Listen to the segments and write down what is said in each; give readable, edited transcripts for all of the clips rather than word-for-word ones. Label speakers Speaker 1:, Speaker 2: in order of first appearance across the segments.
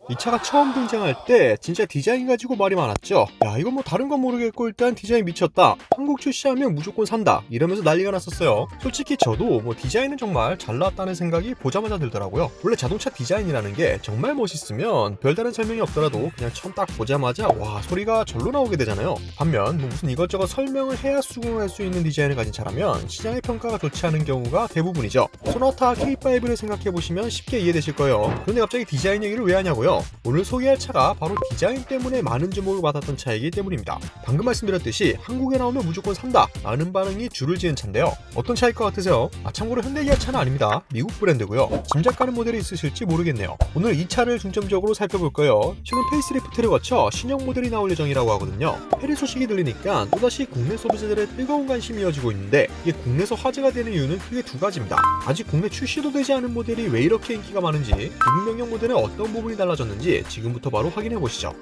Speaker 1: 이 차가 처음 등장할 때 진짜 디자인 가지고 말이 많았죠. 야, 이건 뭐 다른 건 모르겠고 일단 디자인 미쳤다, 한국 출시하면 무조건 산다, 이러면서 난리가 났었어요. 솔직히 저도 뭐 디자인은 정말 잘 나왔다는 생각이 보자마자 들더라고요. 원래 자동차 디자인이라는 게 정말 멋있으면 별다른 설명이 없더라도 그냥 처음 딱 보자마자 와, 소리가 절로 나오게 되잖아요. 반면 뭐 무슨 이것저것 설명을 해야 수긍할 수 있는 디자인을 가진 차라면 시장의 평가가 좋지 않은 경우가 대부분이죠. 소나타 K5를 생각해보시면 쉽게 이해되실 거예요. 그런데 갑자기 디자인 얘기를 왜 하냐고요? 오늘 소개할 차가 바로 디자인 때문에 많은 주목을 받았던 차이기 때문입니다. 방금 말씀드렸듯이 한국에 나오면 무조건 산다 라는 반응이 줄을 지은 차인데요. 어떤 차일 것 같으세요? 참고로 현대기아 차는 아닙니다. 미국 브랜드고요. 짐작 가는 모델이 있으실지 모르겠네요. 오늘 이 차를 중점적으로 살펴볼 거예요. 최근 페이스리프트를 거쳐 신형 모델이 나올 예정이라고 하거든요. 해외 소식이 들리니까 또다시 국내 소비자들의 뜨거운 관심이 이어지고 있는데, 이게 국내에서 화제가 되는 이유는 크게 두 가지입니다. 아직 국내 출시도 되지 않은 모델이 왜 이렇게 인기가 많은지, 미국 명령 모델은 어떤 부분이 달라졌는지 지금부터 바로 확인해 보시죠.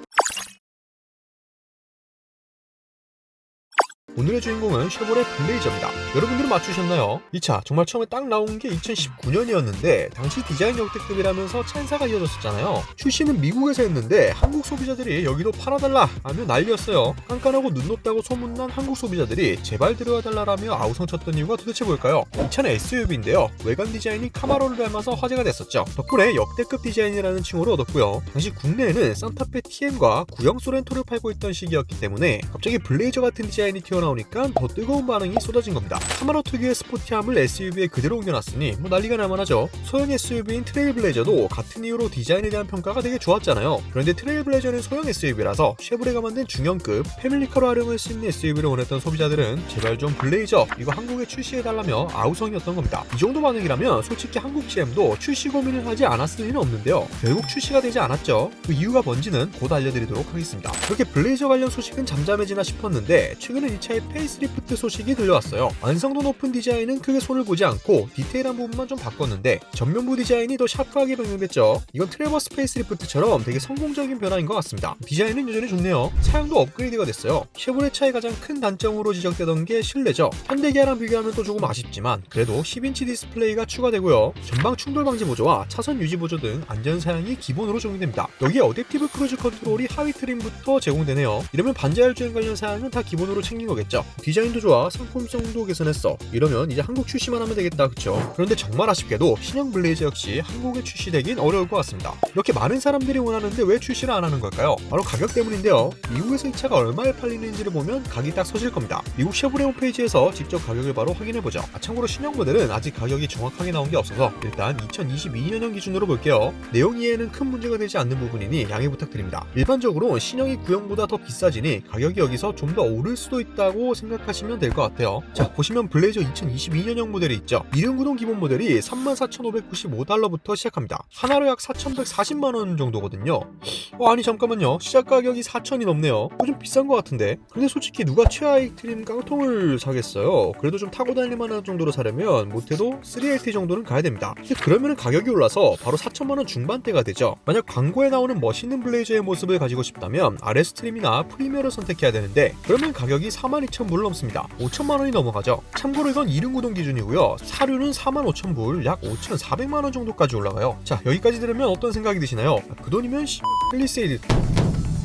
Speaker 1: 오늘의 주인공은 쉐보레 블레이저입니다. 여러분들은 맞추셨나요? 이 차 정말 처음에 딱 나온 게 2019년이었는데 당시 디자인 역대급이라면서 찬사가 이어졌었잖아요. 출시는 미국에서 했는데 한국 소비자들이 여기도 팔아달라 하며 난리였어요. 깐깐하고 눈 높다고 소문난 한국 소비자들이 제발 들어와달라라며 아우성쳤던 이유가 도대체 뭘까요? 이 차는 SUV인데요. 외관 디자인이 카마로를 닮아서 화제가 됐었죠. 덕분에 역대급 디자인이라는 칭호를 얻었고요. 당시 국내에는 산타페 TM과 구형 소렌토를 팔고 있던 시기였기 때문에 갑자기 블레이저 같은 디자인이 튀어나오니까 더 뜨거운 반응이 쏟아진 겁니다. 카마로 특유의 스포티함을 SUV에 그대로 옮겨놨으니 뭐 난리가 날만하죠. 소형 SUV인 트레일블레이저도 같은 이유로 디자인에 대한 평가가 되게 좋았잖아요. 그런데 트레일블레이저는 소형 SUV라서 쉐보레가 만든 중형급 패밀리카로 활용할 수 있는 SUV를 원했던 소비자들은 제발 좀 블레이저 이거 한국에 출시해달라며 아우성이었던 겁니다. 이 정도 반응이라면 솔직히 한국 GM도 출시 고민을 하지 않았을 리는 없는데요. 결국 출시가 되지 않았죠. 그 이유가 뭔지는 곧 알려드리도록 하겠습니다. 그렇게 블레이저 관련 소식은 잠잠해지나 싶었는데 최근에 이 차의 페이스리프트 소식이 들려왔어요. 완성도 높은 디자인은 크게 손을 보지 않고 디테일한 부분만 좀 바꿨는데 전면부 디자인이 더 샤프하게 변경됐죠. 이건 트래버스 페이스리프트처럼 되게 성공적인 변화인 것 같습니다. 디자인은 여전히 좋네요. 사양도 업그레이드가 됐어요. 쉐보레 차의 가장 큰 단점으로 지적되던 게 실내죠. 현대기아랑 비교하면 또 조금 아쉽지만 그래도 10인치 디스플레이가 추가되고요. 전방 충돌 방지 보조와 차선 유지 보조 등 안전 사양이 기본으로 적용됩니다. 여기에 어댑티브 크루즈 컨트롤이 하위 트림부터 제공되네요. 이러면 반자율 주행 관련 사양은 다 기본으로 챙긴 거겠죠. 디자인도 좋아, 상품성도 개선했어. 이러면 이제 한국 출시만 하면 되겠다, 그쵸? 그런데 정말 아쉽게도 신형 블레이저 역시 한국에 출시되긴 어려울 것 같습니다. 이렇게 많은 사람들이 원하는데 왜 출시를 안 하는 걸까요? 바로 가격 때문인데요. 미국에서 이 차가 얼마에 팔리는지를 보면 각이 딱 서질 겁니다. 미국 쉐보레 홈페이지에서 직접 가격을 바로 확인해보죠. 참고로 신형 모델은 아직 가격이 정확하게 나온 게 없어서 일단 2022년형 기준으로 볼게요. 내용 이해에는 큰 문제가 되지 않는 부분이니 양해 부탁드립니다. 일반적으로 신형이 구형보다 더 비싸지니 가격이 여기서 좀 더 오를 수도 있다고 생각하시면 될 것 같아요. 자, 보시면 블레이저 2022년형 모델이 있죠. 이륜구동 기본 모델이 34,595달러부터 시작합니다. 하나로 약 4,140만원 정도거든요. 아니 잠깐만요. 시작 가격이 4,000이 넘네요. 좀 비싼 것 같은데. 근데 솔직히 누가 최하위 트림 깡통을 사겠어요? 그래도 좀 타고 다닐 만한 정도로 사려면 못해도 3LT 정도는 가야 됩니다. 근데 그러면은 가격이 올라서 바로 4천만원 중반대가 되죠. 만약 광고에 나오는 멋있는 블레이저의 모습을 가지고 싶다면 RS 트림이나 프리미어를 선택해야 되는데 그러면 가격이 42,000불 넘습니다. 5천만원이 넘어가죠. 참고로 이건 이륜구동 기준이고요. 사륜은 45,000불, 약 5,400만원 정도까지 올라가요. 자, 여기까지 들으면 어떤 생각이 드시나요? 그 돈이면 펠리세이드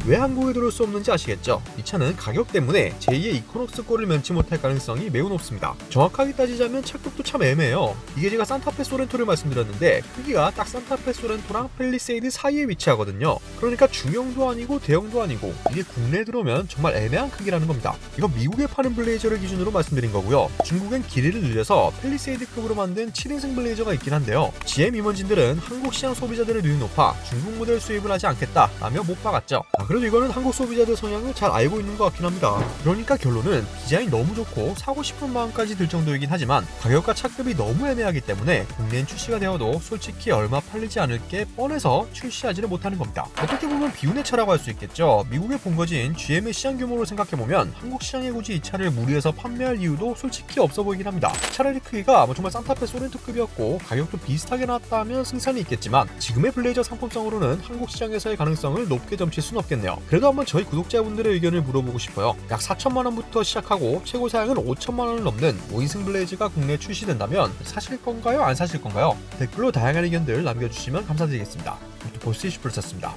Speaker 1: 왜 한국에 들어올 수 없는지 아시겠죠? 이 차는 가격 때문에 제2의 이코노스꼴을 면치 못할 가능성이 매우 높습니다. 정확하게 따지자면 차급도 참 애매해요. 이게 제가 산타페 소렌토를 말씀드렸는데 크기가 딱 산타페 소렌토랑 펠리세이드 사이에 위치하거든요. 그러니까 중형도 아니고 대형도 아니고 이게 국내에 들어오면 정말 애매한 크기라는 겁니다. 이거 미국에 파는 블레이저를 기준으로 말씀드린 거고요. 중국엔 길이를 늘려서 펠리세이드급으로 만든 7인승 블레이저가 있긴 한데요. GM 임원진들은 한국 시장 소비자들의 눈이 높아 중국 모델 수입을 하지 않겠다 라며 못 박았죠. 그래도 이거는 한국 소비자들 성향을 잘 알고 있는 것 같긴 합니다. 그러니까 결론은 디자인 너무 좋고 사고 싶은 마음까지 들 정도이긴 하지만 가격과 차급이 너무 애매하기 때문에 국내엔 출시가 되어도 솔직히 얼마 팔리지 않을 게 뻔해서 출시하지를 못하는 겁니다. 어떻게 보면 비운의 차라고 할 수 있겠죠. 미국의 본거지인 GM의 시장 규모를 생각해보면 한국 시장에 굳이 이 차를 무리해서 판매할 이유도 솔직히 없어 보이긴 합니다. 차라리 크기가 정말 산타페 소렌토급이었고 가격도 비슷하게 나왔다면 승산이 있겠지만 지금의 블레이저 상품성으로는 한국 시장에서의 가능성을 높게 점칠 순 없겠네요. 모르겠네요. 그래도 한번 저희 구독자분들의 의견을 물어보고 싶어요. 약 4천만원부터 시작하고 최고 사양은 5천만원을 넘는 5인승 블레이즈가 국내에 출시된다면 사실 건가요? 안 사실 건가요? 댓글로 다양한 의견들 남겨주시면 감사드리겠습니다. 보스 20%였습니다.